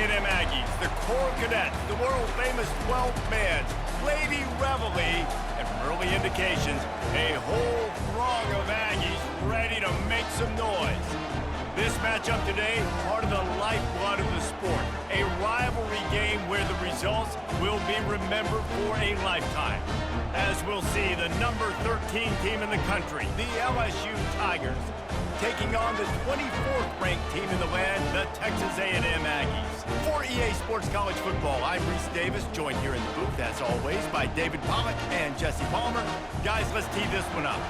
A&M Aggies, the Corps Cadets, the world-famous 12 bands, Lady Reveille, and early indications, a whole throng of Aggies ready to make some noise. This matchup today, part of the lifeblood of the sport, a rivalry game where the results will be remembered for a lifetime. As we'll see, the number 13 team in the country, the LSU Tigers, taking on the 24th ranked team in the land, the Texas A&M Aggies. For EA Sports College Football, I'm Reese Davis, joined here in the booth, as always, by David Pollack and Jesse Palmer. Guys, let's tee this one up.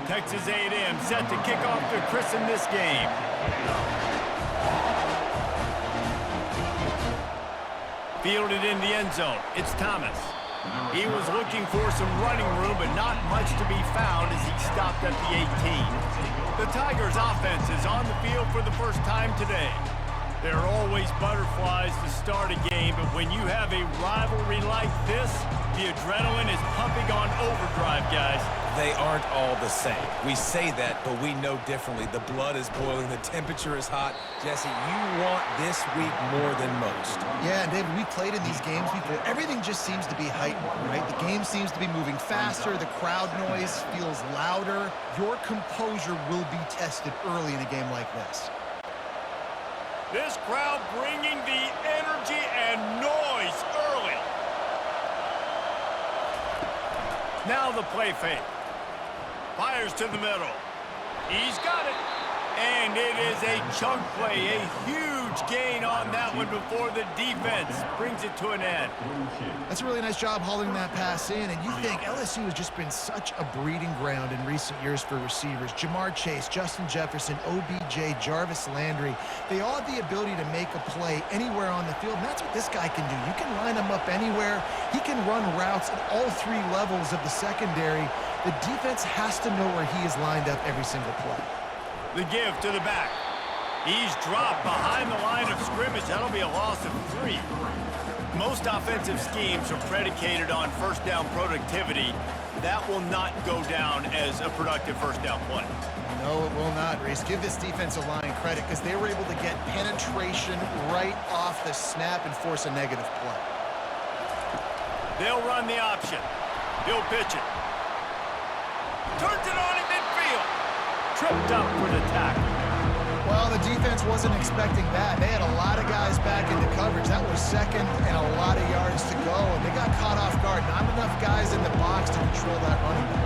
Texas A&M set to kick off to christen this game. Fielded in the end zone, it's Thomas. He was looking for some running room, but not much to be found as he stopped at the 18. The Tigers' offense is on the field for the first time today. There are always butterflies to start a game, but when you have a rivalry like this, the adrenaline is pumping on overdrive, guys. They aren't all the same. We say that, but we know differently. The blood is boiling. The temperature is hot. Jesse, you want this week more than most. Yeah, and David, we played in these games before. Everything just seems to be heightened, right? The game seems to be moving faster. The crowd noise feels louder. Your composure will be tested early in a game like this. This crowd bringing the energy and noise early. Now the play fake. Fires to the middle. He's got it. And it is a chunk play, a huge gain on that one before the defense brings it to an end. That's a really nice job hauling that pass in, and you think LSU has just been such a breeding ground in recent years for receivers. Jamar Chase, Justin Jefferson, OBJ, Jarvis Landry, they all have the ability to make a play anywhere on the field, and that's what this guy can do. You can line him up anywhere. He can run routes at all three levels of the secondary. The defense has to know where he is lined up every single play. The give to the back. He's dropped behind the line of scrimmage. That'll be a loss of 3. Most offensive schemes are predicated on first down productivity. That will not go down as a productive first down play. No, it will not, Reese. Give this defensive line credit because they were able to get penetration right off the snap and force a negative play. They'll run the option. He'll pitch it. Turns it on in midfield. Tripped up for the tackle. Well, the defense wasn't expecting that. They had a lot of guys back into coverage. That was second and a lot of yards to go, and they got caught off guard. Not enough guys in the box to control that running back.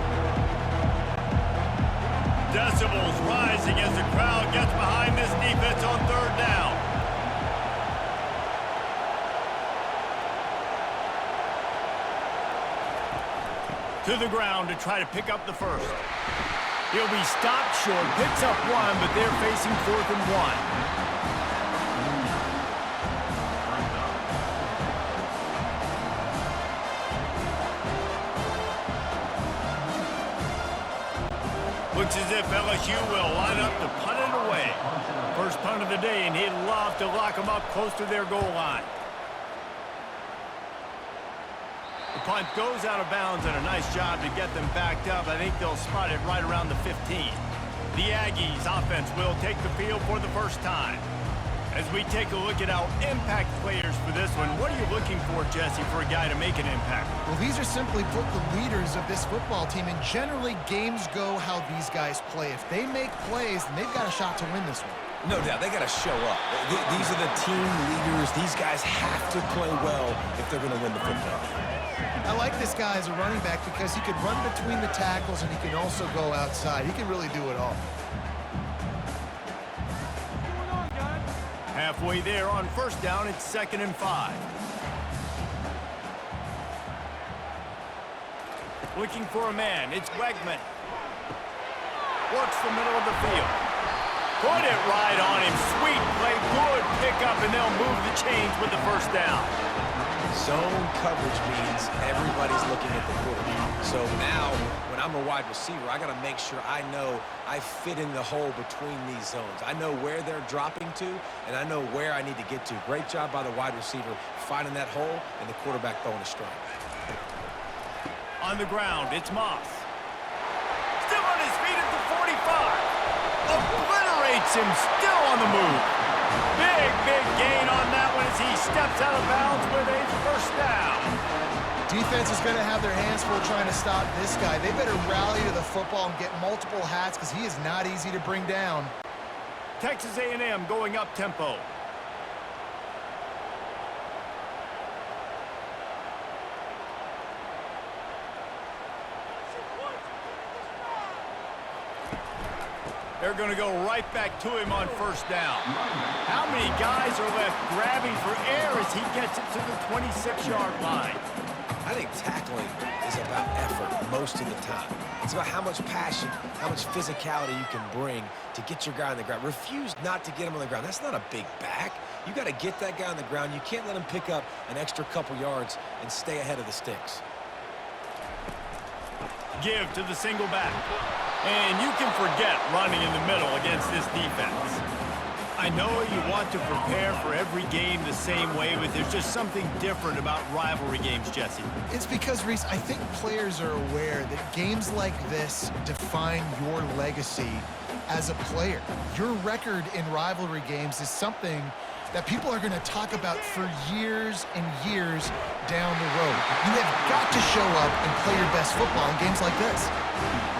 Decibels rising as the crowd gets behind this defense on third down. To the ground to try to pick up the first. He'll be stopped short, picks up 1, but they're facing 4th and 1. Looks as if LSU will line up to punt it away. First punt of the day, and he'd love to lock them up close to their goal line. The punt goes out of bounds, and a nice job to get them backed up. I think they'll spot it right around the 15. The Aggies offense will take the field for the first time. As we take a look at our impact players for this one, what are you looking for, Jesse, for a guy to make an impact? Well, these are simply put the leaders of this football team, and generally games go how these guys play. If they make plays, then they've got a shot to win this one. No doubt, they got to show up. These are the team leaders. These guys have to play well if they're going to win the football game. I like this guy as a running back because he can run between the tackles and he can also go outside. He can really do it all. Halfway there on first down, it's 2nd and 5. Looking for a man, it's Wegman. Works the middle of the field. Put it right on him. Sweet play, good pickup, and they'll move the chains with the first down. Zone coverage means everybody's looking at the quarterback. So now, when I'm a wide receiver, I got to make sure I know I fit in the hole between these zones. I know where they're dropping to, and I know where I need to get to. Great job by the wide receiver finding that hole, and the quarterback throwing a strike. On the ground, it's Moss. Still on his feet at the 45. keeps him still on the move. Big gain on that one as he steps out of bounds with a first down. Defense is going to have their hands full trying to stop this guy. They better rally to the football and get multiple hats because he is not easy to bring down. Texas A&M going up tempo. They're going to go right back to him on first down. How many guys are left grabbing for air as he gets it to the 26-yard line? I think tackling is about effort most of the time. It's about how much passion, how much physicality you can bring to get your guy on the ground. Refuse not to get him on the ground. That's not a big back. You got to get that guy on the ground. You can't let him pick up an extra couple yards and stay ahead of the sticks. Give to the single back. And you can forget running in the middle against this defense. I know you want to prepare for every game the same way, but there's just something different about rivalry games, Jesse. It's because, Reese, I think players are aware that games like this define your legacy as a player. Your record in rivalry games is something that people are going to talk about for years and years down the road. You have got to show up and play your best football in games like this.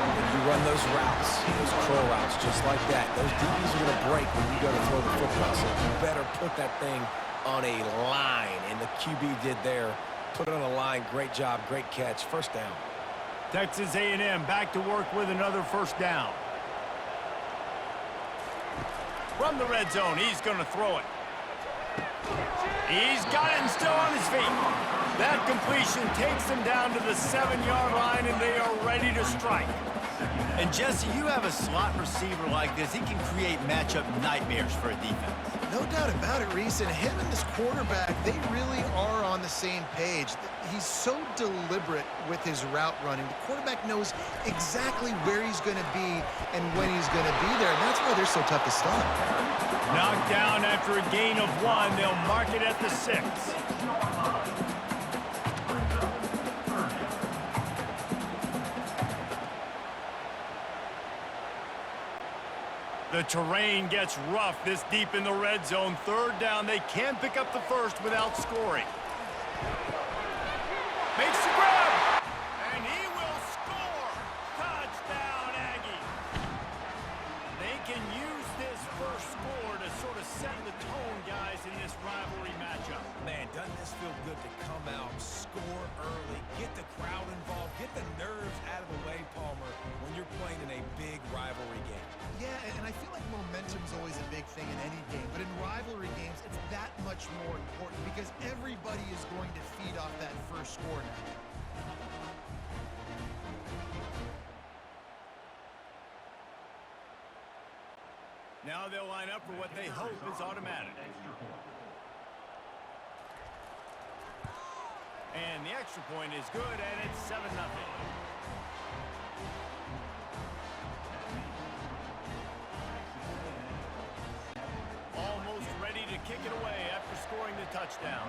When you run those routes, those curl routes, just like that, those DBs are going to break when you go to throw the football. So you better put that thing on a line, and the QB did there. Put it on a line. Great job, great catch. First down. Texas A&M back to work with another first down. From the red zone, he's going to throw it. He's got it and still on his feet. That completion takes them down to the 7-yard line, and they are ready to strike. And, Jesse, you have a slot receiver like this. He can create matchup nightmares for a defense. No doubt about it, Reese. And him and this quarterback, they really are on the same page. He's so deliberate with his route running. The quarterback knows exactly where he's going to be and when he's going to be there, and that's why they're so tough to stop. Knocked down after a gain of 1. They'll mark it at the 6. The terrain gets rough this deep in the red zone. Third down, they can pick up the first without scoring. Makes the grab, and he will score. Touchdown, Aggies. They can use this first score to sort of set the tone, guys, in this rivalry matchup. Man, doesn't this feel good to come out, score early, get the crowd involved, get the nerves out of the way, Palmer, when you're playing in a big rivalry game. Yeah, and I feel like momentum's always a big thing in any game, but in rivalry games, it's that much more important because everybody is going to feed off that first score now. Now they'll line up for what they hope is automatic. And the extra point is good, and it's 7-0. Almost ready to kick it away after scoring the touchdown.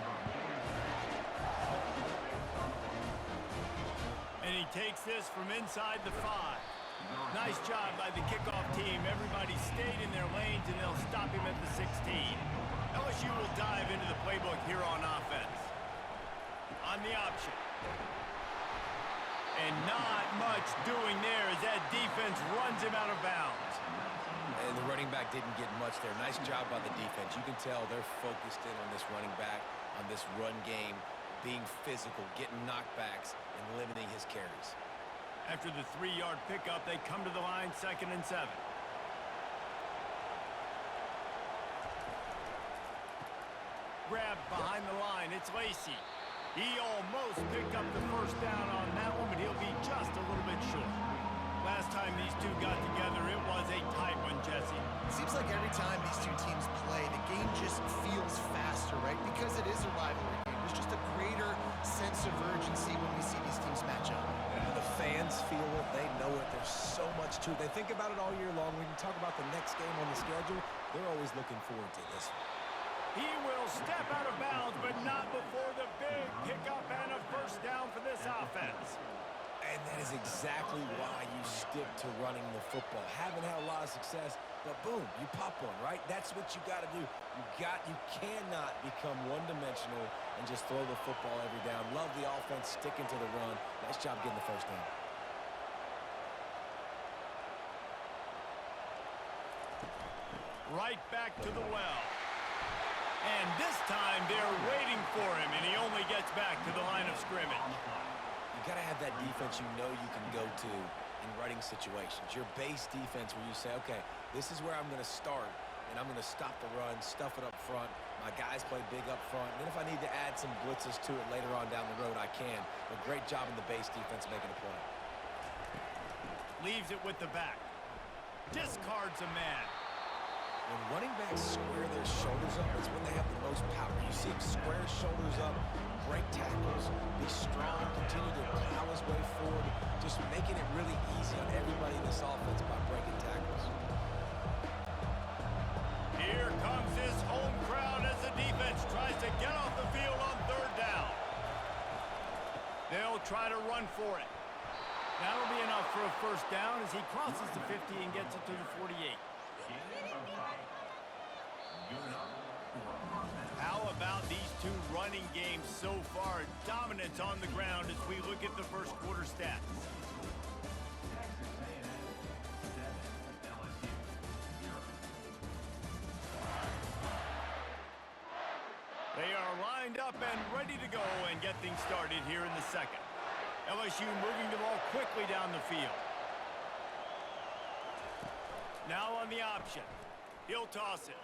And he takes this from inside the 5. Nice job by the kickoff team. Everybody stayed in their lanes, and they'll stop him at the 16. LSU will dive into the playbook here on offense. On the option. And not much doing there as that defense runs him out of bounds. And the running back didn't get much there. Nice job by the defense. You can tell they're focused in on this running back, on this run game, being physical, getting knockbacks, and limiting his carries. After the 3-yard pickup, they come to the line, 2nd and 7. Grabbed behind the line, it's Lacey. He almost picked up the first down on that one, but he'll be just a little bit short. Last time these two got together, it was a tight one, Jesse. It seems like every time these two teams play, the game just feels faster, right? Because it is a rivalry game. There's just a greater sense of urgency when we see these teams match up. And the fans feel it. They know it. There's so much to it. They think about it all year long. We can talk about the next game on the schedule. They're always looking forward to this one. He will step out of bounds, but not before the big pickup and a first down for this offense. And that is exactly why you stick to running the football. Haven't had a lot of success, but boom, you pop one, right? That's what you got to do. You cannot become one-dimensional and just throw the football every down. Love the offense sticking to the run. Nice job getting the first down. Right back to the well. And this time they're waiting for him, and he only gets back to the line of scrimmage. You got to have that defense you know you can go to in running situations. Your base defense where you say, okay, this is where I'm going to start, and I'm going to stop the run, stuff it up front. My guys play big up front. And then if I need to add some blitzes to it later on down the road, I can. But great job in the base defense making a play. Leaves it with the back. Discards a man. When running backs square their shoulders up, it's when they have the most power. You see him square his shoulders up, break tackles, be strong, continue to plow his way forward, just making it really easy on everybody in this offense by breaking tackles. Here comes his home crowd as the defense tries to get off the field on third down. They'll try to run for it. That'll be enough for a first down as he crosses the 50 and gets it to the 48. How about these two running games so far? Dominance on the ground as we look at the first quarter stats. They are lined up and ready to go and get things started here in the second. LSU moving the ball quickly down the field. Now on the option. He'll toss it.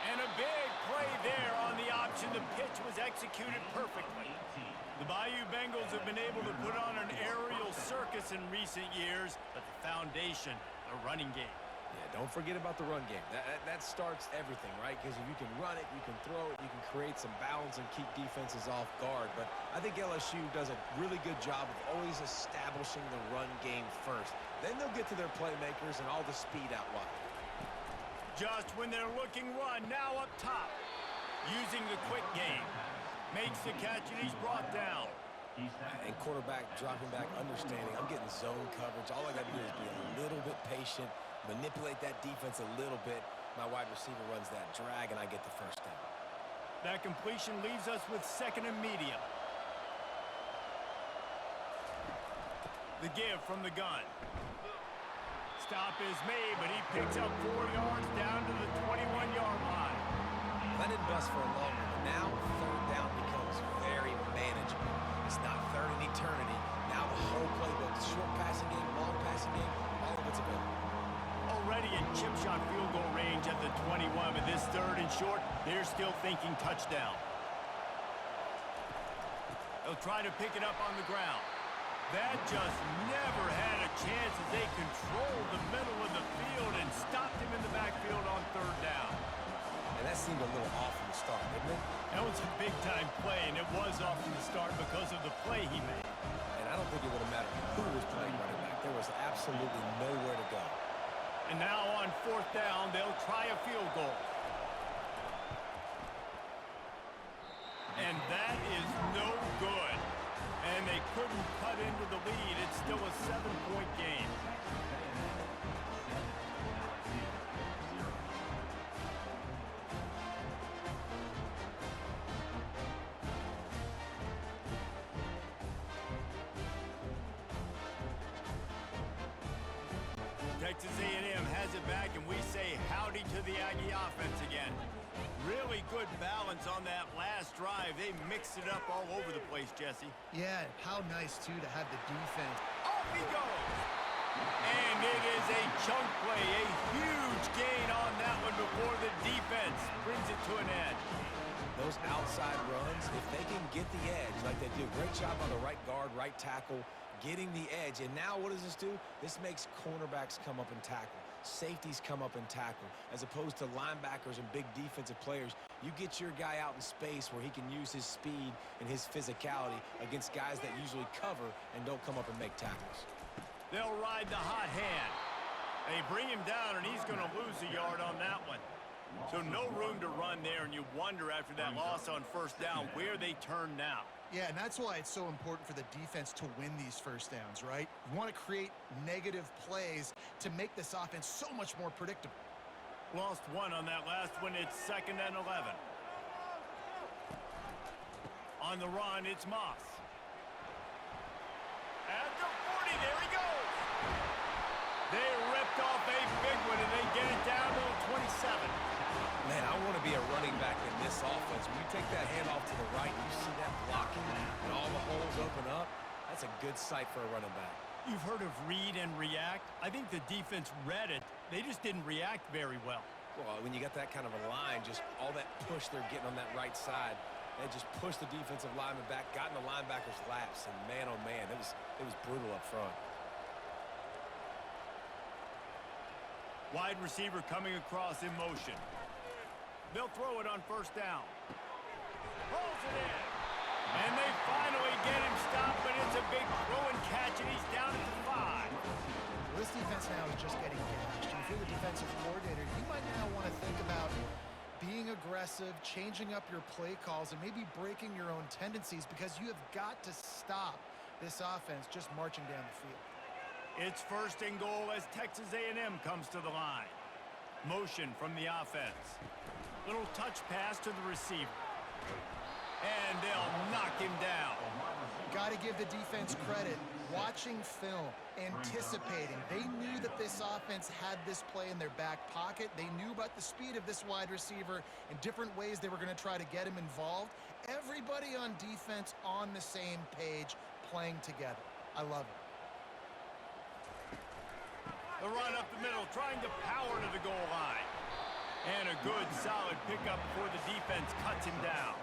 And a big play there on the option. The pitch was executed perfectly. The Bayou Bengals have been able to put on an aerial circus in recent years, but the foundation, a running game. Yeah, don't forget about the run game. That starts everything, right? Because if you can run it, you can throw it, you can create some balance and keep defenses off guard. But I think LSU does a really good job of always establishing the run game first. Then they'll get to their playmakers and all the speed out wide. Just when they're looking run, now up top. Using the quick game. Makes the catch and he's brought down. And quarterback dropping back, understanding. I'm getting zone coverage. All I got to do is be a little bit patient, manipulate that defense a little bit. My wide receiver runs that drag, and I get the first down. That completion leaves us with second and medium. The give from the gun. Stop is made, but he picks up 4 yards down to the 21-yard line. That didn't bust for a long one, but now third down becomes very manageable. It's not third in eternity. Now the whole playbook, short passing game, long passing game, all of it's available. Already in chip shot field goal range at the 21, but this third and short, they're still thinking touchdown. They'll try to pick it up on the ground. That just never had a chance as they controlled the middle of the field and stopped him in the backfield on third down. And that seemed a little off from the start, didn't it? That was a big-time play, and it was off from the start because of the play he made. And I don't think it would have mattered who was playing running back. There was absolutely nowhere to go. And now on fourth down, they'll try a field goal. And that is no good. And they couldn't cut into the lead. It's still a 7-point game. Texas A&M has it back, and we say howdy to the Aggie offense again. Really good balance on that last drive. They mixed it up all over the place, Jesse. Yeah, how nice, too, to have the defense. Off he goes! And it is a chunk play, a huge gain on that one before the defense brings it to an end. Those outside runs, if they can get the edge like they do, great job on the right guard, right tackle, getting the edge. And now what does this do? This makes cornerbacks come up and tackle. Safeties come up and tackle. As opposed to linebackers and big defensive players, you get your guy out in space where he can use his speed and his physicality against guys that usually cover and don't come up and make tackles. They'll ride the hot hand. They bring him down, and he's going to lose a yard on that one. So no room to run there, and you wonder after that loss on first down where they turn now. Yeah, and that's why it's so important for the defense to win these first downs, right? You want to create negative plays to make this offense so much more predictable. Lost one on that last one. It's 2nd and 11. On the run, it's Moss. At the 40, there he goes. They ripped off a big one, and they get it down to the 27. Man, I want to be a running back in this offense. When you take that handoff to the right, you see that blocking, and all the holes open up. That's a good sight for a running back. You've heard of read and react. I think the defense read it. They just didn't react very well. Well, when you got that kind of a line, just all that push they're getting on that right side, they just pushed the defensive lineman back, got in the linebacker's laps, and man, oh man, it was brutal up front. Wide receiver coming across in motion. They'll throw it on 1st down. Pulls it in. And they finally get him stopped, but it's a big throw and catch, and he's down at the 5. Well, this defense now is just getting gashed. And if you're the defensive coordinator, you might now want to think about being aggressive, changing up your play calls, and maybe breaking your own tendencies because you have got to stop this offense just marching down the field. It's 1st and goal as Texas A&M comes to the line. Motion from the offense. Little touch pass to the receiver. And they'll knock him down. Got to give the defense credit. Watching film, anticipating. They knew that this offense had this play in their back pocket. They knew about the speed of this wide receiver and different ways they were going to try to get him involved. Everybody on defense on the same page, playing together. I love it. The run up the middle, trying to power to the goal line. And a good, solid pickup before the defense cuts him down.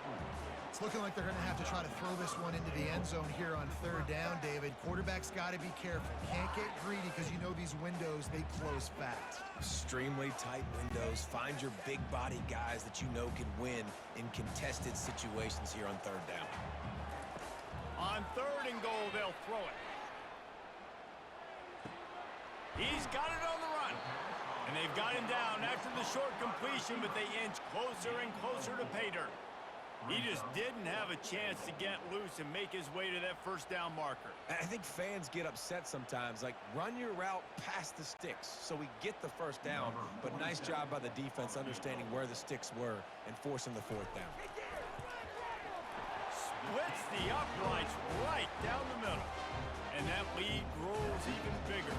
It's looking like they're going to have to try to throw this one into the end zone here on 3rd down, David. Quarterback's got to be careful. Can't get greedy because you know these windows, they close fast. Extremely tight windows. Find your big body guys that you know can win in contested situations here on 3rd down. On 3rd and goal, they'll throw it. He's got it on the run. And they've got him down after the short completion, but they inch closer and closer to pay dirt. He just didn't have a chance to get loose and make his way to that 1st down marker. I think fans get upset sometimes, like run your route past the sticks so we get the 1st down, but nice job by the defense understanding where the sticks were and forcing the 4th down. Splits the uprights right down the middle. And that lead grows even bigger.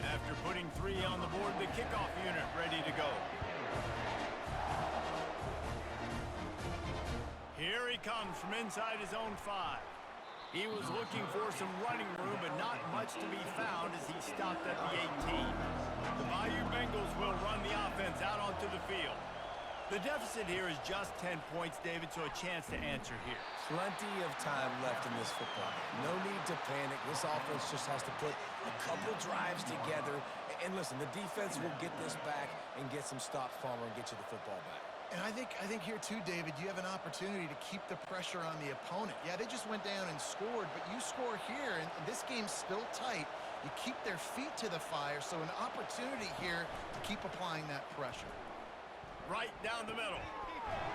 After putting 3 on the board, the kickoff unit ready to go. Here he comes from inside his own 5. He was looking for some running room, but not much to be found as he stopped at the 18. The Bayou Bengals will run the offense out onto the field. The deficit here is just 10 points, David, so a chance to answer here. Plenty of time left in this football game. No need to panic. This offense just has to put a couple drives together. And listen, the defense will get this back and get some stops, Palmer, and get you the football back. And I think here too, David, you have an opportunity to keep the pressure on the opponent. Yeah, they just went down and scored, but you score here, and this game's still tight. You keep their feet to the fire, so an opportunity here to keep applying that pressure. Right down the middle.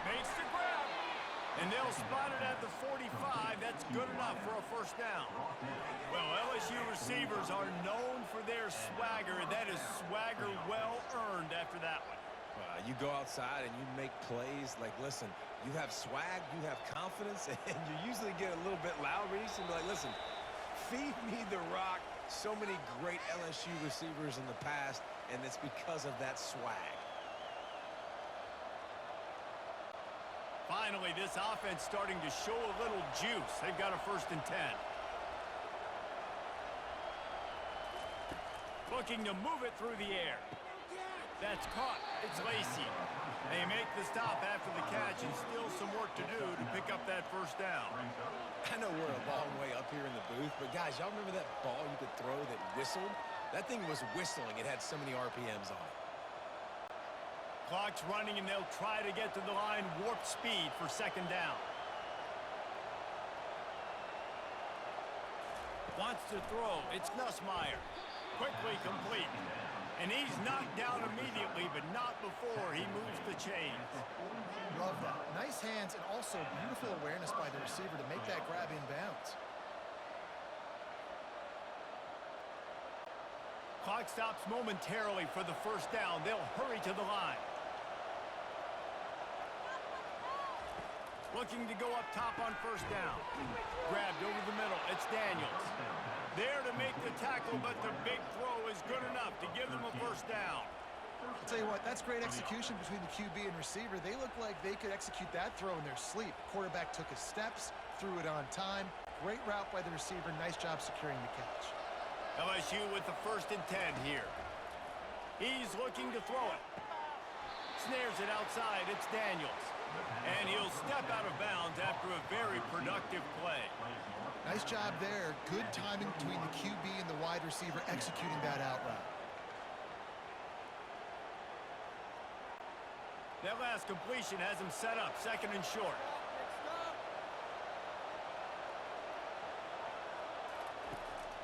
Makes the grab. And they'll spot it at the 45. That's good enough for a 1st down. Well, LSU receivers are known for their swagger. That is swagger well earned after that one. You go outside and you make plays. Like, listen, you have swag, you have confidence, and you usually get a little bit loud, Reese, and be like, listen, feed me the rock. So many great LSU receivers in the past, and it's because of that swag. Finally, this offense starting to show a little juice. They've got a 1st and 10. Looking to move it through the air. That's caught. It's Lacey. They make the stop after the catch, and still some work to do to pick up that 1st down. I know we're a long way up here in the booth, but guys, y'all remember that ball you could throw that whistled? That thing was whistling. It had so many RPMs on it. Clock's running, and they'll try to get to the line warp speed for second down. Wants to throw. It's Nussmeier. Quickly complete. And he's knocked down immediately, but not before he moves the chains. Love that. Nice hands and also beautiful awareness by the receiver to make that grab inbounds. Clock stops momentarily for the first down. They'll hurry to the line. Looking to go up top on first down. Grabbed over the middle. It's Daniels. There to make the tackle, but the big throw is good enough to give them a first down. I'll tell you what, that's great execution between the QB and receiver. They look like they could execute that throw in their sleep. Quarterback took his steps, threw it on time. Great route by the receiver. Nice job securing the catch. LSU with the 1st and 10 here. He's looking to throw it. Snares it outside. It's Daniels. And he'll step out of bounds after a very productive play. Nice job there. Good timing between the QB and the wide receiver executing that out route. That last completion has him set up 2nd and short.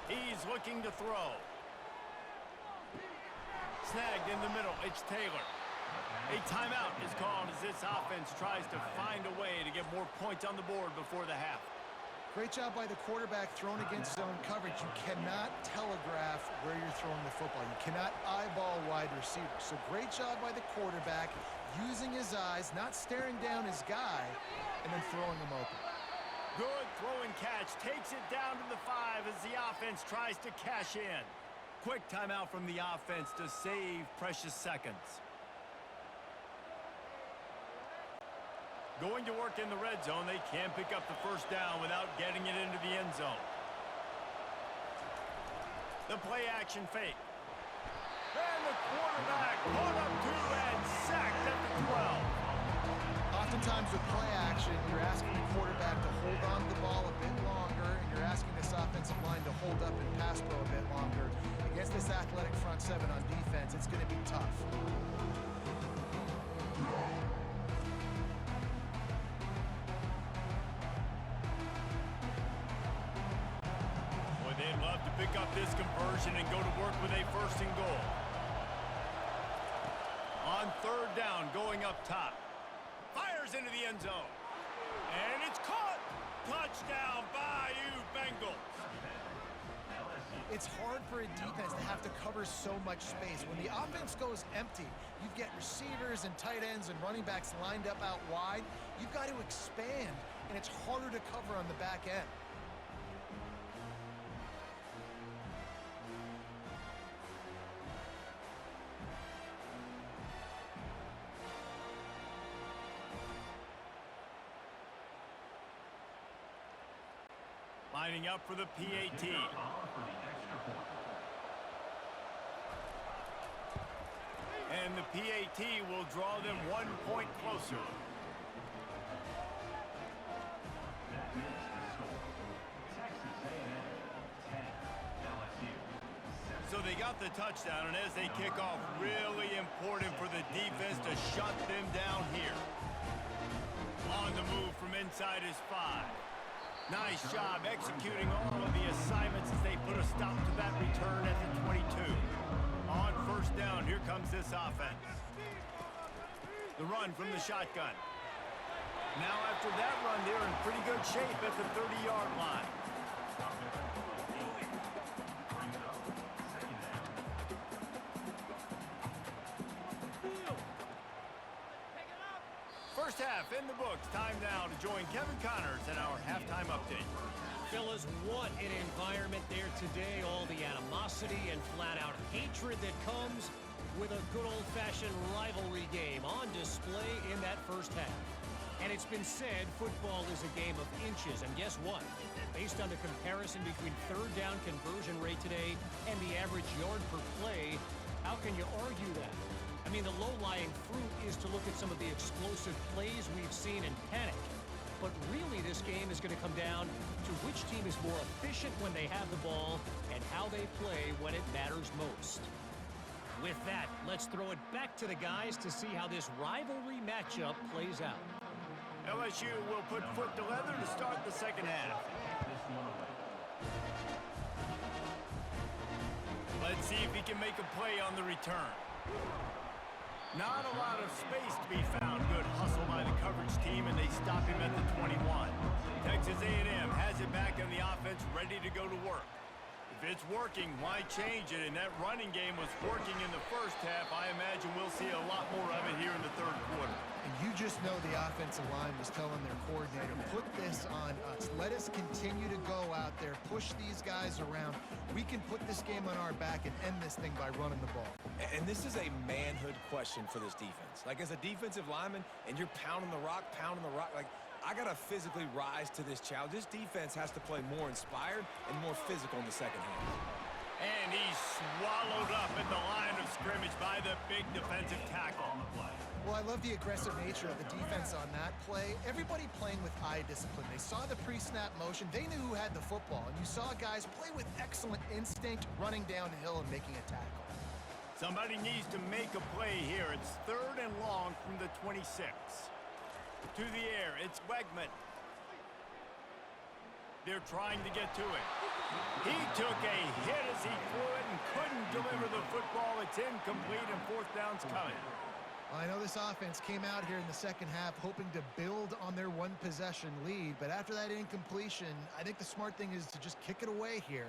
He's looking to throw. Snagged in the middle. It's Taylor. A timeout is called as this offense tries to find a way to get more points on the board before the half. Great job by the quarterback thrown against zone coverage. You cannot telegraph where you're throwing the football. You cannot eyeball wide receivers. So great job by the quarterback using his eyes, not staring down his guy, and then throwing him open. Good throw and catch. Takes it down to the 5 as the offense tries to cash in. Quick timeout from the offense to save precious seconds. Going to work in the red zone. They can't pick up the first down without getting it into the end zone. The play action fake. And the quarterback caught up to and sacked at the 12. Oftentimes with play action, you're asking the quarterback to hold on to the ball a bit longer, and you're asking this offensive line to hold up and pass pro a bit longer. Against this athletic front 7 on defense, it's going to be tough. They'd love to pick up this conversion and go to work with a 1st and goal. On 3rd down, going up top. Fires into the end zone. And it's caught. Touchdown, Bayou Bengals. It's hard for a defense to have to cover so much space. When the offense goes empty, you get receivers and tight ends and running backs lined up out wide. You've got to expand, and it's harder to cover on the back end. Lining up for the PAT. And the PAT will draw them 1 point closer. So they got the touchdown, and as they kick off, really important for the defense to shut them down here. On the move from inside his 5. Nice job executing all of the assignments as they put a stop to that return at the 22. On 1st down, here comes this offense. The run from the shotgun. Now after that run, they're in pretty good shape at the 30-yard line. First half in the books. Time now to join Kevin Connors in our halftime update. Fellas, what an environment there today. All the animosity and flat-out hatred that comes with a good old-fashioned rivalry game on display in that first half. And it's been said football is a game of inches. And guess what? Based on the comparison between 3rd down conversion rate today and the average yard per play, how can you argue that? I mean, the low-lying fruit is to look at some of the explosive plays we've seen in panic. but really this game is going to come down to which team is more efficient when they have the ball and how they play when it matters most. With that, let's throw it back to the guys to see how this rivalry matchup plays out. LSU will put foot to leather to start the second half. Let's see if he can make a play on the return. Not a lot of space to be found. Good hustle by the coverage team, and they stop him at the 21. Texas A&M has it back on the offense, ready to go to work. If it's working, why change it? And that running game was working in the first half. I imagine we'll see a lot more of it here in the third quarter. And you just know the offensive line was telling their coordinator, put this on us. Let us continue to go out there, push these guys around. We can put this game on our back and end this thing by running the ball. And this is a manhood question for this defense. Like, as a defensive lineman, and you're pounding the rock, like, I got to physically rise to this challenge. This defense has to play more inspired and more physical in the second half. And he's swallowed up at the line of scrimmage by the big defensive tackle. Well, I love the aggressive nature of the defense on that play. Everybody playing with eye discipline. They saw the pre-snap motion. They knew who had the football. And you saw guys play with excellent instinct, running downhill and making a tackle. Somebody needs to make a play here. It's 3rd and long from the 26. To the air, it's Wegman. They're trying to get to it. He took a hit as he threw it and couldn't deliver the football. It's incomplete and 4th down's coming. I know this offense came out here in the second half hoping to build on their one-possession lead, but after that incompletion, I think the smart thing is to just kick it away here,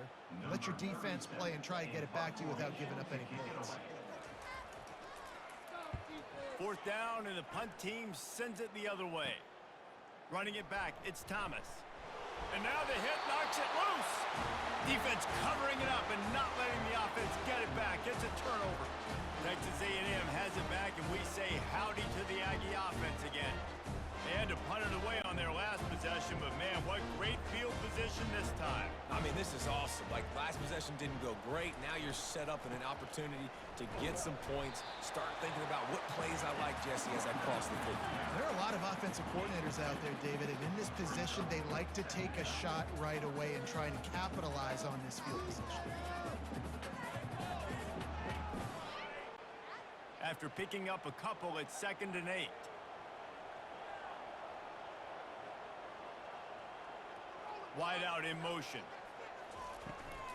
let your defense play and try to get it back to you without giving up any points. 4th down, and the punt team sends it the other way. Running it back, it's Thomas. And now the hit knocks it loose. Defense covering it up and not letting the offense get it back. It's a turnover. Texas A&M has it back, and we say howdy to the Aggie offense again. They had to punt it away on their last possession, but man, what great field position this time. I mean, this is awesome. Like, last possession didn't go great. Now you're set up in an opportunity to get some points. Start thinking about what plays I like, Jesse, as I cross the field. There are a lot of offensive coordinators out there, David, and in this position, they like to take a shot right away and try and capitalize on this field position. After picking up a couple, it's 2nd and 8. Wide out in motion.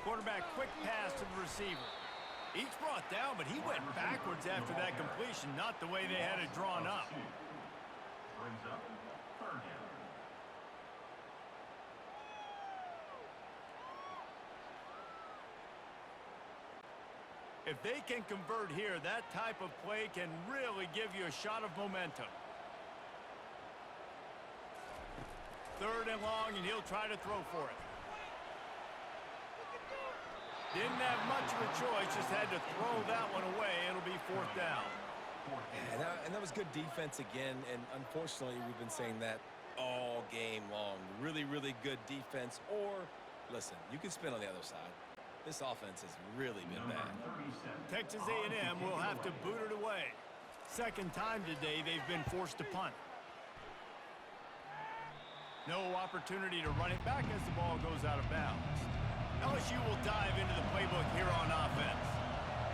Quarterback quick pass to the receiver. He's brought down, but he went backwards after that completion, not the way they had it drawn up. Brings up 3rd down. If they can convert here, that type of play can really give you a shot of momentum. 3rd and long, and he'll try to throw for it. Didn't have much of a choice, just had to throw that one away. It'll be 4th down. And that was good defense again, and unfortunately, we've been saying that all game long. Really, really good defense, or, listen, you can spin on the other side. This offense has really been bad. Texas A&M will have to boot it away. 2nd time today they've been forced to punt. No opportunity to run it back as the ball goes out of bounds. LSU will dive into the playbook here on offense.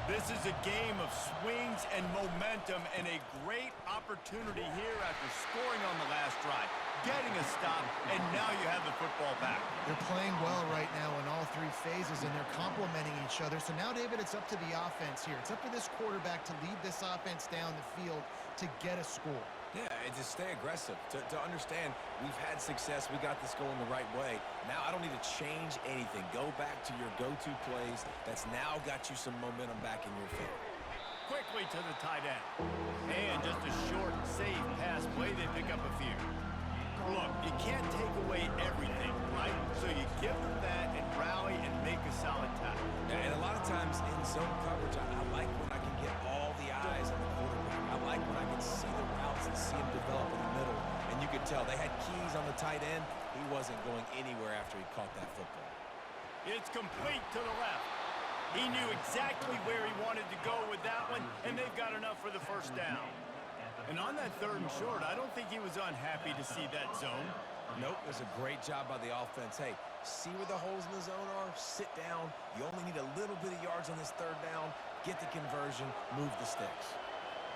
This is a game of swings and momentum, and a great opportunity here after scoring on the last drive, getting a stop, and now you have the football back. They're playing well right now in all 3 phases, and they're complementing each other. So now, David, it's up to the offense here. It's up to this quarterback to lead this offense down the field to get a score. Yeah, and to stay aggressive, to understand we've had success, we got this going the right way. Now I don't need to change anything. Go back to your go-to plays. That's now got you some momentum back in your favor. Quickly to the tight end. And just a short, safe pass play, they pick up a few. Look, you can't take away everything, right? So you give them that and rally and make a solid tackle. And a lot of times in zone coverage, I like when I can get all the eyes on the quarterback. I like when I can see the routes and see him develop in the middle. And you could tell they had keys on the tight end. He wasn't going anywhere after he caught that football. It's complete to the left. He knew exactly where he wanted to go with that one, and they've got enough for the 1st down. And on that 3rd and short, I don't think he was unhappy to see that zone. Nope, it was a great job by the offense. Hey, see where the holes in the zone are? Sit down. You only need a little bit of yards on this 3rd down. Get the conversion, move the sticks.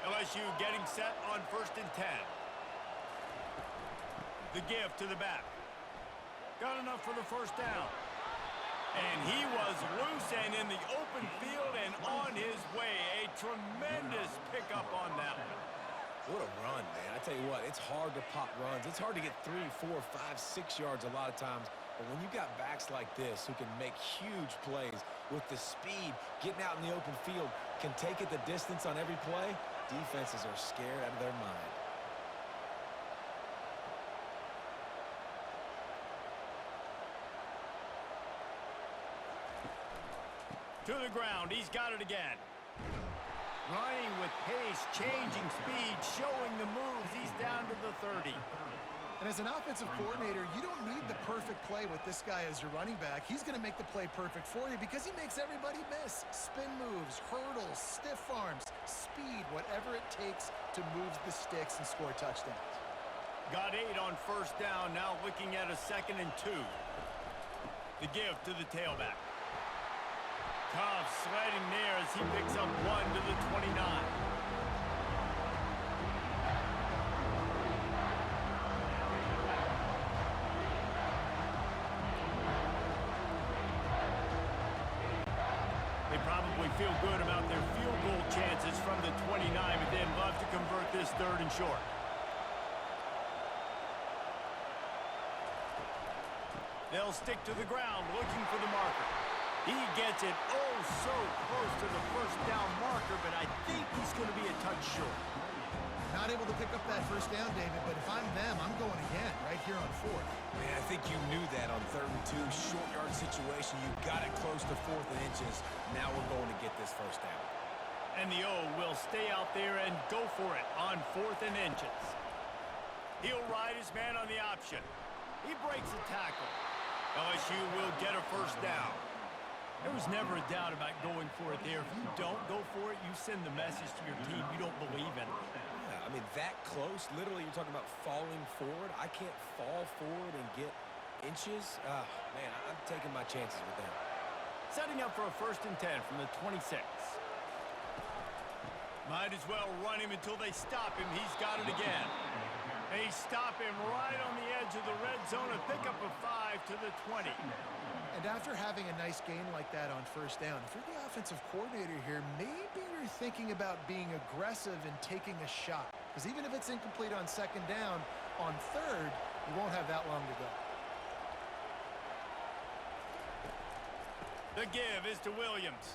LSU getting set on 1st and 10. The give to the back. Got enough for the 1st down. And he was loose and in the open field and on his way. A tremendous pickup on that one. What a run, man. I tell you what, it's hard to pop runs. It's hard to get 3, 4, 5, 6 yards a lot of times. But when you got backs like this who can make huge plays with the speed, getting out in the open field, can take it the distance on every play, defenses are scared out of their mind. To the ground, he's got it again. Running with pace, changing speed, showing the moves. He's down to the 30. And as an offensive coordinator, you don't need the perfect play with this guy as your running back. He's going to make the play perfect for you because he makes everybody miss. Spin moves, hurdles, stiff arms, speed, whatever it takes to move the sticks and score touchdowns. Got 8 on 1st down, now looking at a 2nd and 2. The give to the tailback. Tough sledding there as he picks up 1 to the 29. They probably feel good about their field goal chances from the 29, but they'd love to convert this 3rd and short. They'll stick to the ground looking for the marker. He gets it oh so close to the 1st down marker, but I think he's going to be a touch short. Not able to pick up that 1st down, David, but if I'm them, I'm going again right here on 4th. Man, I think you knew that on 3rd and 2, short yard situation. You got it close to 4th and inches. Now we're going to get this 1st down. And the O will stay out there and go for it on 4th and inches. He'll ride his man on the option. He breaks a tackle. LSU will get a 1st down. There was never a doubt about going for it there. If you don't go for it, you send the message to your team you don't believe in it. Yeah, I mean, that close, literally you're talking about falling forward. I can't fall forward and get inches. Man, I'm taking my chances with that. Setting up for a 1st and 10 from the 26. Might as well run him until they stop him. He's got it again. They stop him right on the edge of the red zone. A pickup of 5 to the 20. And after having a nice gain like that on 1st down, if you're the offensive coordinator here, maybe you're thinking about being aggressive and taking a shot. Because even if it's incomplete on 2nd down, on 3rd, you won't have that long to go. The give is to Williams.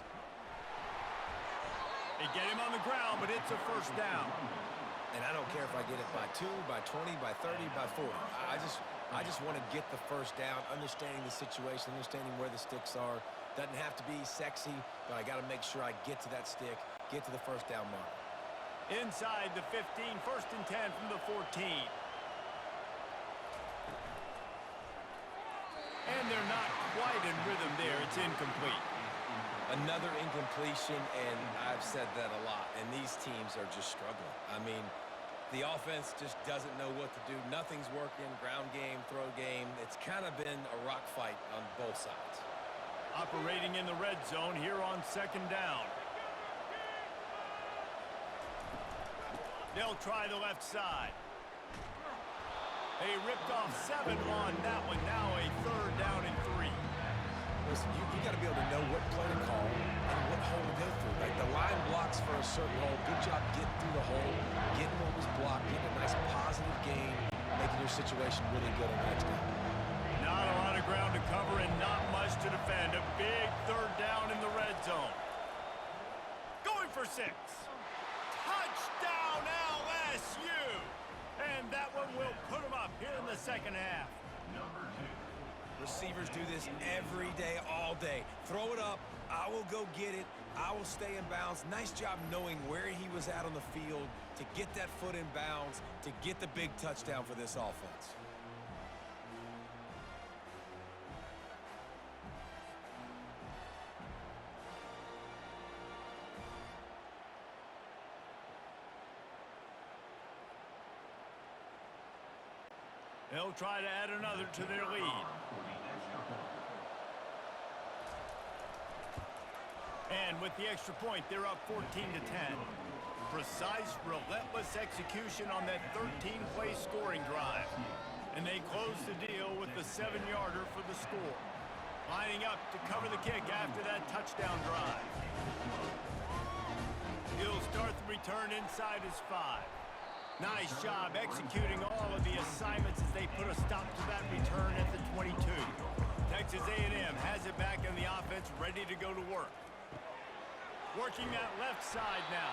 They get him on the ground, but it's a 1st down. And I don't care if I get it by 2, by 20, by 30, by 40. I just want to get the 1st down, understanding the situation, understanding where the sticks are. Doesn't have to be sexy, but I got to make sure I get to that stick, get to the 1st down mark. Inside the 15, 1st and 10 from the 14. And they're not quite in rhythm there. It's incomplete. Another incompletion, and I've said that a lot, and these teams are just struggling. I mean, the offense just doesn't know what to do. Nothing's working, ground game, throw game. It's kind of been a rock fight on both sides. Operating in the red zone here on 2nd down. They'll try the left side. They ripped off 7 on that one. Now a 3rd down and 3. Listen, you got to be able to know what play to call and what hole to go through. Like the line blocks for a certain hole. Good job getting through the hole, getting what was blocked, getting a nice positive gain, making your situation really good on the next down. Not a lot of ground to cover and not much to defend. A big 3rd down in the red zone. Going for 6. Touchdown LSU! And that one will put them up here in the 2nd half. Number 2. Receivers do this every day, all day. Throw it up. I will go get it. I will stay in bounds. Nice job knowing where he was at on the field to get that foot in bounds, to get the big touchdown for this offense. They'll try to add another to their lead. And with the extra point, they're up 14-10. Precise, relentless execution on that 13-play scoring drive. And they close the deal with the 7-yarder for the score. Lining up to cover the kick after that touchdown drive. He'll start the return inside his 5. Nice job executing all of the assignments as they put a stop to that return at the 22. Texas A&M has it back in the offense, ready to go to work. Working that left side now.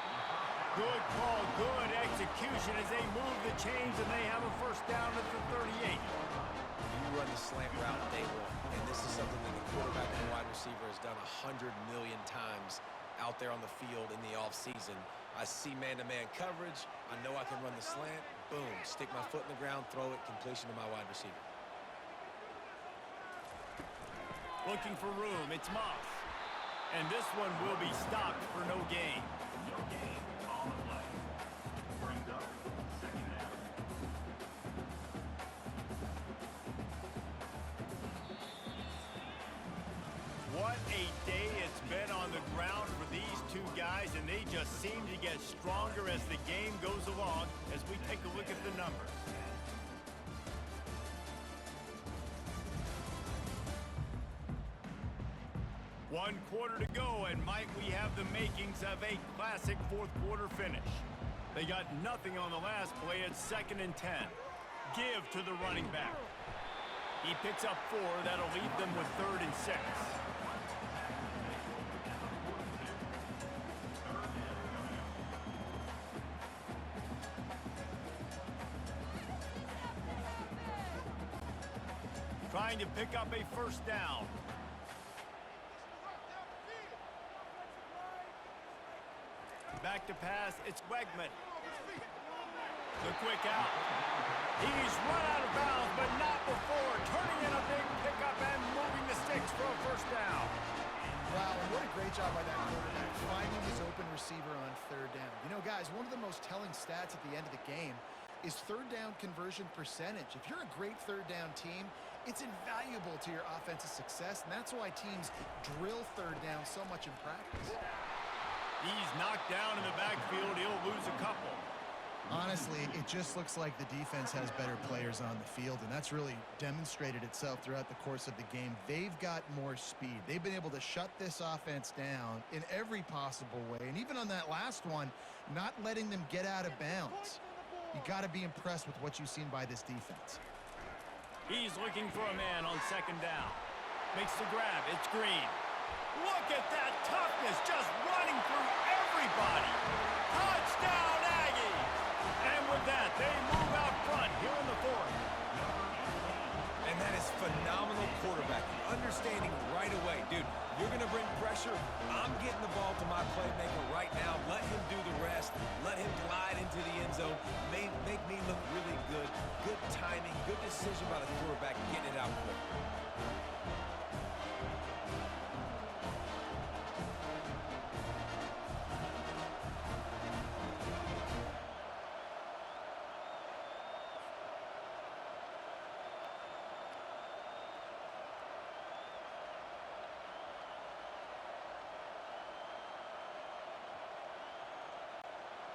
Good call, good execution as they move the chains, and they have a first down at the 38. You run the slant route day one, and this is something that the quarterback and wide receiver has done 100 million times out there on the field in the offseason. I see man-to-man coverage. I know I can run the slant. Boom, stick my foot in the ground, throw it, completion to my wide receiver. Looking for room, it's Moss. And this one will be stopped for no gain. No gain on the play. Brings up second down. What a day it's been on the ground for these two guys, and they just seem to get stronger as the game goes along as we take a look at the numbers. One quarter to go, and might we have the makings of a classic fourth-quarter finish. They got nothing on the last play at 2nd and 10. Give to the running back. He picks up 4. That'll leave them with 3rd and 6. Trying to pick up a first down. Back to pass, it's Wegman. The quick out. He's run out of bounds, but not before. Turning in a big pickup and moving the sticks for a first down. Wow, and what a great job by that quarterback, finding his open receiver on 3rd down. You know, guys, one of the most telling stats at the end of the game is 3rd down conversion percentage. If you're a great 3rd down team, it's invaluable to your offensive success, and that's why teams drill 3rd down so much in practice. He's knocked down in the backfield. He'll lose a couple. Honestly, it just looks like the defense has better players on the field, and that's really demonstrated itself throughout the course of the game. They've got more speed. They've been able to shut this offense down in every possible way, and even on that last one, not letting them get out of bounds. You got to be impressed with what you've seen by this defense. He's looking for a man on 2nd down. Makes the grab. It's Green. Look at that toughness, just running through everybody. Touchdown, Aggies! And with that, they move out front here in the 4th. And that is phenomenal quarterbacking. Understanding right away, dude, you're going to bring pressure. I'm getting the ball to my playmaker right now. Let him do the rest. Let him glide into the end zone. Make me look really good. Good timing, good decision by the quarterback, getting it out quick.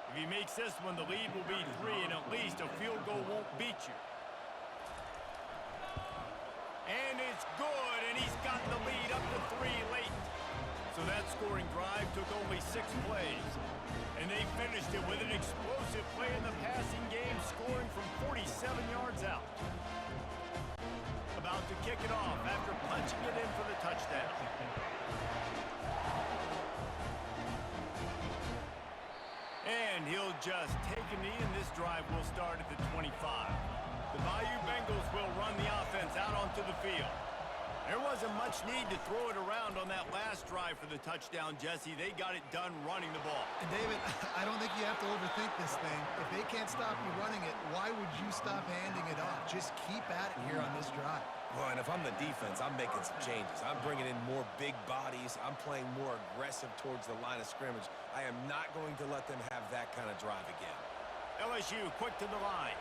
If he makes this one, the lead will be 3, and at least a field goal won't beat you. And it's good, and he's got the lead up to 3 late. So that scoring drive took only 6 plays. And they finished it with an explosive play in the passing game, scoring from 47 yards out. About to kick it off after punching it in for the touchdown. And he'll just take a knee, and this drive will start at the 25. The Bayou Bengals will run the offense out onto the field. There wasn't much need to throw it around on that last drive for the touchdown, Jesse. They got it done running the ball. And David, I don't think you have to overthink this thing. If they can't stop you running it, why would you stop handing it off? Just keep at it here on this drive. Well, and if I'm the defense, I'm making some changes. I'm bringing in more big bodies. I'm playing more aggressive towards the line of scrimmage. I am not going to let them have that kind of drive again. LSU quick to the line.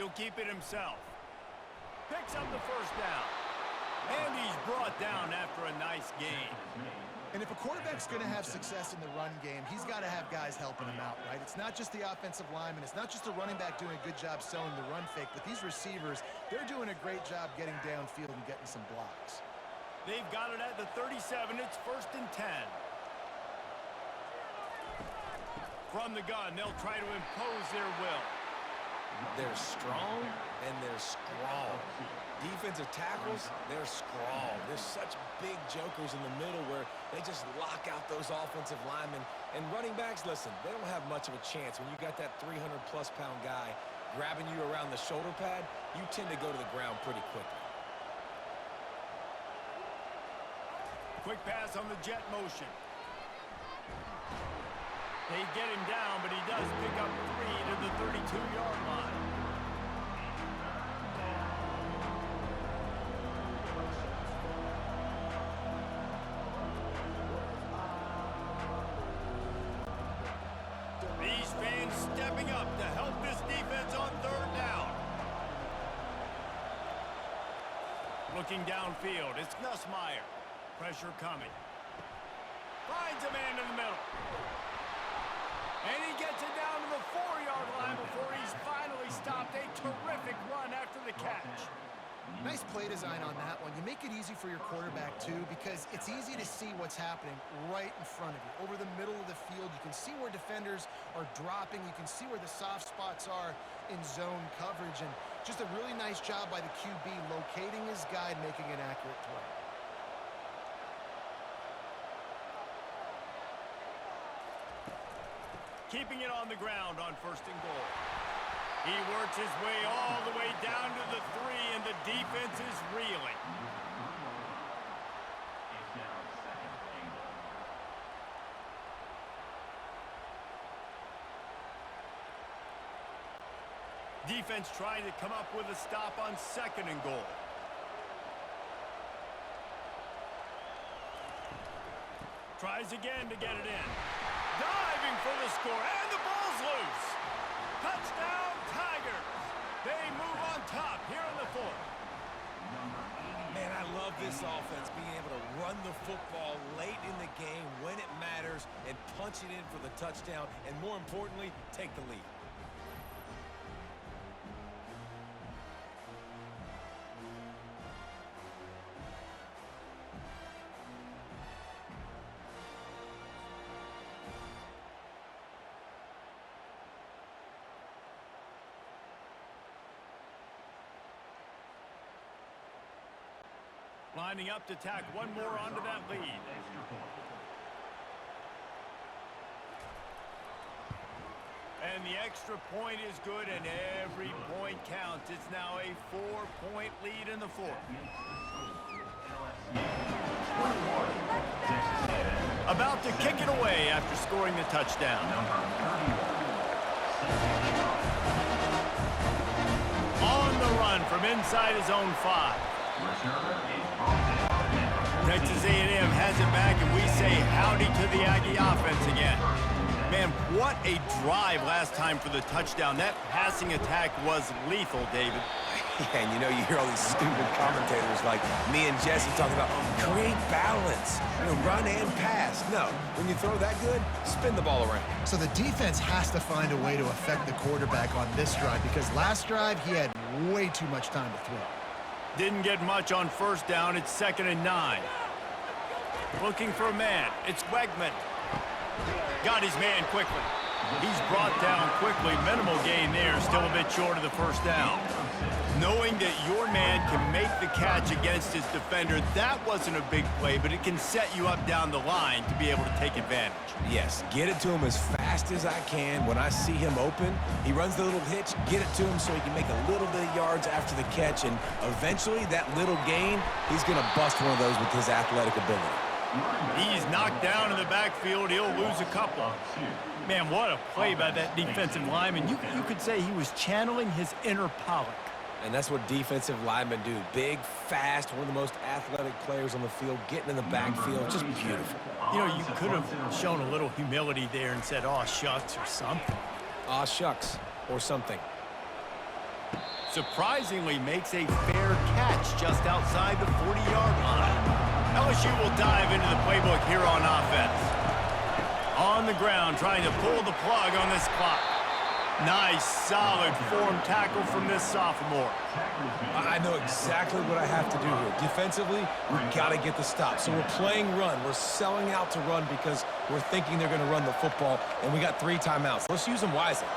He'll keep it himself. Picks up the first down. And he's brought down after a nice gain. And if a quarterback's going to have success in the run game, he's got to have guys helping him out, right? It's not just the offensive lineman. It's not just the running back doing a good job selling the run fake, but these receivers, they're doing a great job getting downfield and getting some blocks. They've got it at the 37. It's 1st and 10. From the gun, they'll try to impose their will. They're strong and they're strong. Defensive tackles, they're strong. There's such big jokers in the middle where they just lock out those offensive linemen. And running backs, listen, they don't have much of a chance. When you got that 300-plus pound guy grabbing you around the shoulder pad, you tend to go to the ground pretty quickly. Quick pass on the jet motion. They get him down, but he does pick up 3 to the 32-yard line. These fans stepping up to help this defense on 3rd down. Looking downfield, it's Nussmeier. Pressure coming. Finds a man in the middle. And he gets it down to the 4-yard line before he's finally stopped. A terrific run after the catch. Nice play design on that one. You make it easy for your quarterback, too, because it's easy to see what's happening right in front of you. Over the middle of the field, you can see where defenders are dropping. You can see where the soft spots are in zone coverage. And just a really nice job by the QB locating his guy and making an accurate play. Keeping it on the ground on 1st and goal. He works his way all the way down to the 3, and the defense is reeling. It's now 2nd and goal. Defense trying to come up with a stop on 2nd and goal. Tries again to get it in. Diving for the score, and the ball's loose. Touchdown, Tigers. They move on top here in the 4th. Man, I love this offense, being able to run the football late in the game when it matters and punch it in for the touchdown, and more importantly, take the lead. Lining up to tack one more onto that lead. And the extra point is good, and every point counts. It's now a 4-point lead in the 4th. About to kick it away after scoring the touchdown. On the run from inside his own 5. Texas A&M has it back, and we say howdy to the Aggie offense again. Man, what a drive last time for the touchdown. That passing attack was lethal, David. Yeah, and you know, you hear all these stupid commentators like me and Jesse talking about create balance, run and pass. No, when you throw that good, spin the ball around. So the defense has to find a way to affect the quarterback on this drive, because last drive he had way too much time to throw. Didn't get much on 1st down. It's 2nd and 9. Looking for a man. It's Wegman. Got his man quickly. He's brought down quickly. Minimal gain there. Still a bit short of the 1st down. Knowing that your man can make the catch against his defender, that wasn't a big play, but it can set you up down the line to be able to take advantage. Yes, get it to him as fast as I can. When I see him open, he runs the little hitch, get it to him so he can make a little bit of yards after the catch, and eventually that little gain, he's going to bust one of those with his athletic ability. He's knocked down in the backfield. He'll lose a couple. Man, what a play by that defensive lineman. You could say he was channeling his inner Pollock. And that's what defensive linemen do. Big, fast, one of the most athletic players on the field, getting in the backfield, just beautiful. You know, you could have shown a little humility there and said, "Aw, shucks," or something. Aw, shucks, or something. surprisingly makes a fair catch just outside the 40-yard line. LSU will dive into the playbook here on offense. On the ground, trying to pull the plug on this clock. Nice, solid form tackle from this sophomore. I know exactly what I have to do here. Defensively, we've got to get the stop. So we're playing run. We're selling out to run because we're thinking they're going to run the football, and we got 3 timeouts. Let's use them wisely.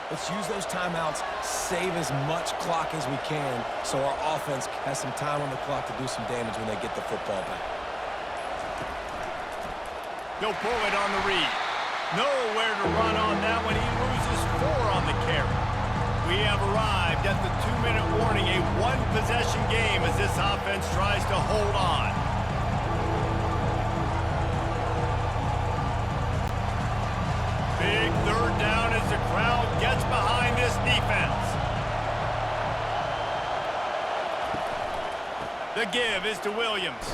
Let's use those timeouts, save as much clock as we can so our offense has some time on the clock to do some damage when they get the football back. He'll pull it on the read. Nowhere to run on that one. He loses 4 on the carry. We have arrived at the 2-minute warning, a one-possession game as this offense tries to hold on. Big third down as the crowd gets behind this defense. The give is to Williams.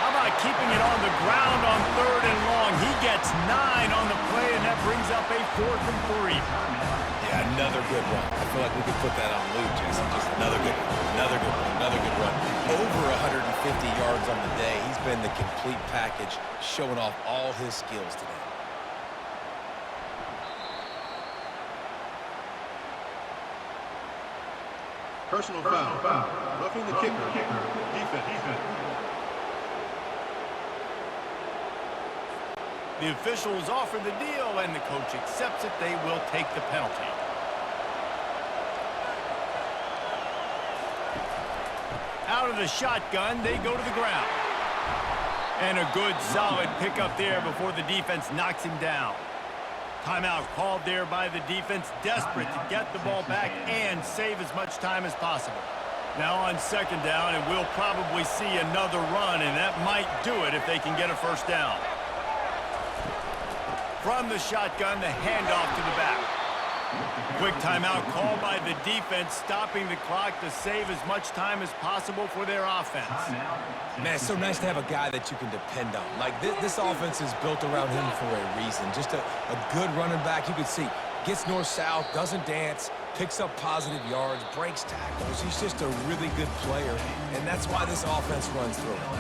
How about keeping it on the ground on 3rd and long? He gets 9 on the play, and that brings up a 4th and 3. Yeah, another good run. I feel like we could put that on loop, Jason. Just another good one, another good one, another good run. Over 150 yards on the day. He's been the complete package, showing off all his skills today. Personal foul. Roughing the kicker. Defense. The officials offer the deal, and the coach accepts it. They will take the penalty. Out of the shotgun, they go to the ground. And a good, solid pickup there before the defense knocks him down. Timeout called there by the defense, desperate to get the ball back and save as much time as possible. Now on 2nd down, and we'll probably see another run, and that might do it if they can get a first down. From the shotgun, the handoff to the back. Quick timeout called by the defense, stopping the clock to save as much time as possible for their offense. Man, it's so nice to have a guy that you can depend on. Like, this offense is built around him for a reason. Just a good running back. You can see, gets north-south, doesn't dance, picks up positive yards, breaks tackles. He's just a really good player, and that's why this offense runs through him.